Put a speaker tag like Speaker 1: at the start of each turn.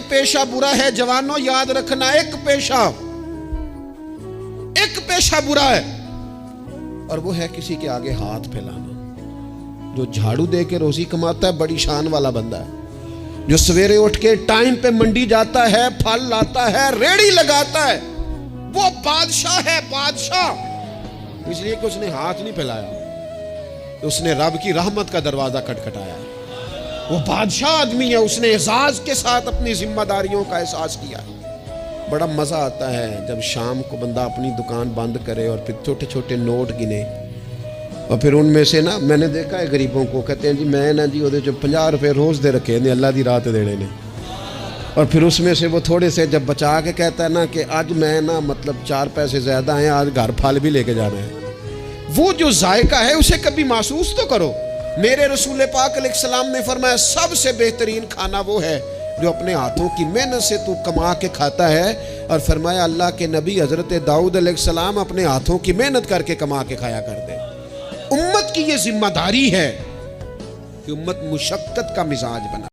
Speaker 1: پیشہ برا ہے جوانوں، یاد رکھنا، ایک پیشہ برا ہے، اور وہ ہے کسی کے آگے ہاتھ پھیلانا۔ جو جھاڑو دے کے روزی کماتا ہے بڑی شان والا بندہ ہے، جو سویرے اٹھ کے ٹائم پہ منڈی جاتا ہے، پھل لاتا ہے، ریڑی لگاتا ہے، وہ بادشاہ ہے، بادشاہ، اس لیے کہ اس نے ہاتھ نہیں پھیلایا، اس نے رب کی رحمت کا دروازہ کھٹکھٹایا ہے۔ وہ بادشاہ آدمی ہے، اس نے اعزاز کے ساتھ اپنی ذمہ داریوں کا احساس کیا۔ بڑا مزہ آتا ہے جب شام کو بندہ اپنی دکان بند کرے اور پھر چھوٹے چھوٹے نوٹ گنے، اور پھر ان میں سے نا، میں نے دیکھا ہے غریبوں کو، کہتے ہیں جی میں نا جی جو 50 روپے روز دے رکھے ہیں اللہ دی رات دینے نے، اور پھر اس میں سے وہ تھوڑے سے جب بچا کے کہتا ہے نا کہ آج میں نا مطلب 4 پیسے زیادہ ہیں، آج گھر پھل بھی لے کے جانا ہے۔ وہ جو ذائقہ ہے اسے کبھی محسوس تو کرو۔ میرے رسول پاک علیہ السلام نے فرمایا سب سے بہترین کھانا وہ ہے جو اپنے ہاتھوں کی محنت سے تو کما کے کھاتا ہے، اور فرمایا اللہ کے نبی حضرت داؤد علیہ السلام اپنے ہاتھوں کی محنت کر کے کما کے کھایا کرتے۔ امت کی یہ ذمہ داری ہے کہ امت مشقت کا مزاج بنا۔